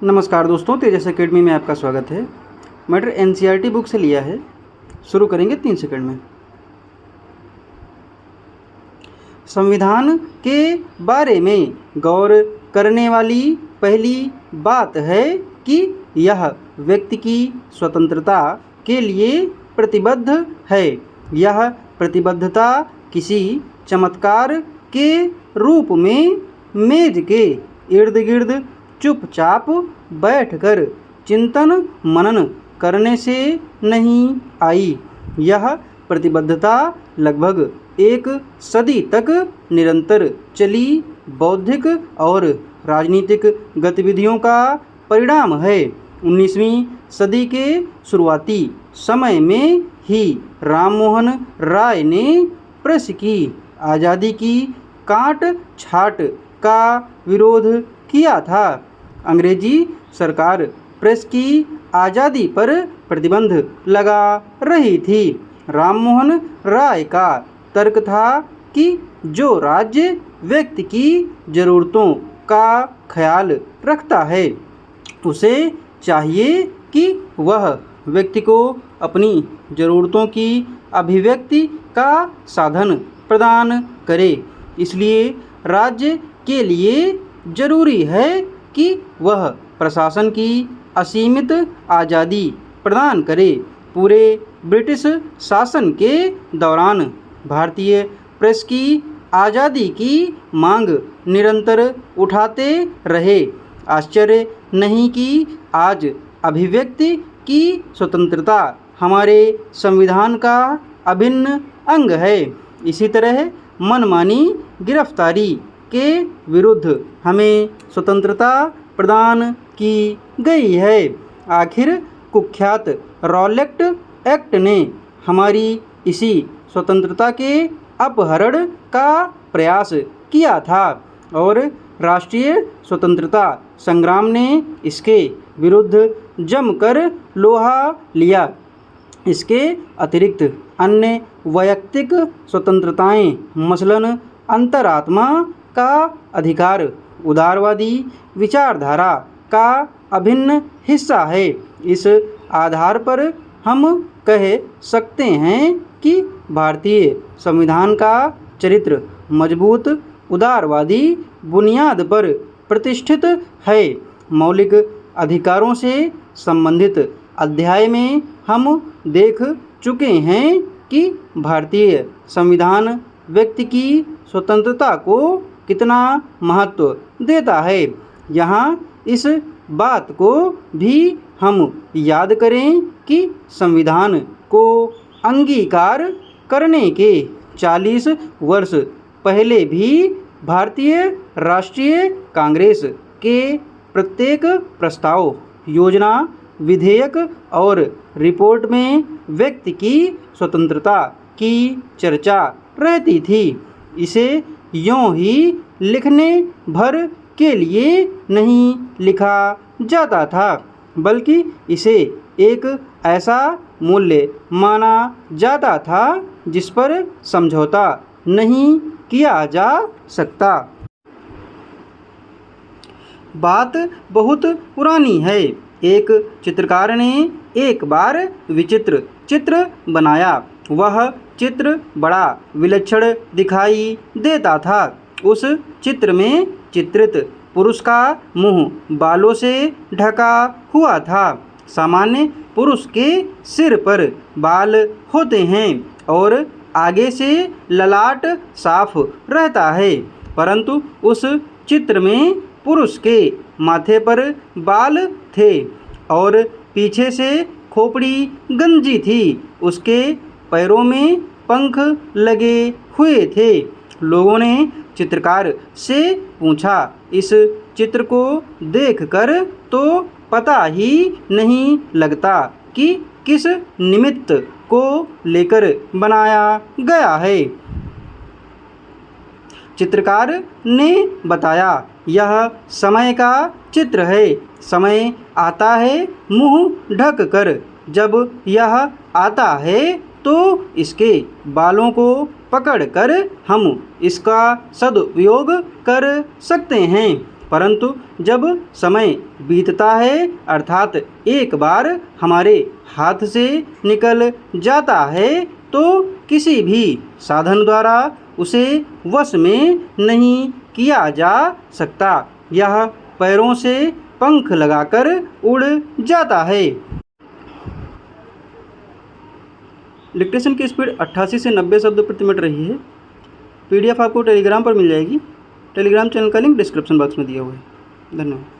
नमस्कार दोस्तों, तेजस एकेडमी में आपका स्वागत है। मैटर एनसीईआरटी बुक से लिया है। शुरू करेंगे 3 सेकंड में। संविधान के बारे में गौर करने वाली पहली बात है कि यह व्यक्ति की स्वतंत्रता के लिए प्रतिबद्ध है। यह प्रतिबद्धता किसी चमत्कार के रूप में मेज के इर्द गिर्द चुपचाप बैठकर चिंतन मनन करने से नहीं आई। यह प्रतिबद्धता लगभग 1 सदी तक निरंतर चली बौद्धिक और राजनीतिक गतिविधियों का परिणाम है। 19वीं सदी के शुरुआती समय में ही राममोहन राय ने प्रेस की आज़ादी की काट छाट का विरोध किया था। अंग्रेजी सरकार प्रेस की आज़ादी पर प्रतिबंध लगा रही थी। राममोहन राय का तर्क था कि जो राज्य व्यक्ति की ज़रूरतों का ख्याल रखता है उसे चाहिए कि वह व्यक्ति को अपनी ज़रूरतों की अभिव्यक्ति का साधन प्रदान करे। इसलिए राज्य के लिए जरूरी है कि वह प्रशासन की असीमित आज़ादी प्रदान करे। पूरे ब्रिटिश शासन के दौरान भारतीय प्रेस की आज़ादी की मांग निरंतर उठाते रहे। आश्चर्य नहीं कि आज अभिव्यक्ति की स्वतंत्रता हमारे संविधान का अभिन्न अंग है। इसी तरह मनमानी गिरफ्तारी के विरुद्ध हमें स्वतंत्रता प्रदान की गई है। आखिर कुख्यात रॉलेट एक्ट ने हमारी इसी स्वतंत्रता के अपहरण का प्रयास किया था और राष्ट्रीय स्वतंत्रता संग्राम ने इसके विरुद्ध जमकर लोहा लिया। इसके अतिरिक्त अन्य वैयक्तिक स्वतंत्रताएं मसलन अंतरात्मा का अधिकार उदारवादी विचारधारा का अभिन्न हिस्सा है। इस आधार पर हम कह सकते हैं कि भारतीय संविधान का चरित्र मजबूत उदारवादी बुनियाद पर प्रतिष्ठित है। मौलिक अधिकारों से संबंधित अध्याय में हम देख चुके हैं कि भारतीय संविधान व्यक्ति की स्वतंत्रता को कितना महत्व देता है। यहाँ इस बात को भी हम याद करें कि संविधान को अंगीकार करने के 40 वर्ष पहले भी भारतीय राष्ट्रीय कांग्रेस के प्रत्येक प्रस्ताव, योजना, विधेयक और रिपोर्ट में व्यक्ति की स्वतंत्रता की चर्चा रहती थी। इसे यूं ही लिखने भर के लिए नहीं लिखा जाता था, बल्कि इसे एक ऐसा मूल्य माना जाता था जिस पर समझौता नहीं किया जा सकता। बात बहुत पुरानी है। एक चित्रकार ने एक बार विचित्र चित्र बनाया। वह चित्र बड़ा विलक्षण दिखाई देता था। उस चित्र में चित्रित पुरुष का मुंह बालों से ढका हुआ था। सामान्य पुरुष के सिर पर बाल होते हैं और आगे से ललाट साफ रहता है, परंतु उस चित्र में पुरुष के माथे पर बाल थे और पीछे से खोपड़ी गंजी थी। उसके पैरों में पंख लगे हुए थे। लोगों ने चित्रकार से पूछा, इस चित्र को देखकर तो पता ही नहीं लगता कि किस निमित्त को लेकर बनाया गया है। चित्रकार ने बताया, यह समय का चित्र है। समय आता है मुंह ढक कर। जब यह आता है तो इसके बालों को पकड़कर हम इसका सदुपयोग कर सकते हैं। परंतु जब समय बीतता है अर्थात एक बार हमारे हाथ से निकल जाता है तो किसी भी साधन द्वारा उसे वश में नहीं किया जा सकता। यह पैरों से पंख लगाकर उड़ जाता है। डिक्टेशन की स्पीड 88 से 90 शब्द प्रति मिनट रही है। PDF आपको टेलीग्राम पर मिल जाएगी। टेलीग्राम चैनल का लिंक डिस्क्रिप्शन बॉक्स में दिया हुआ है। धन्यवाद।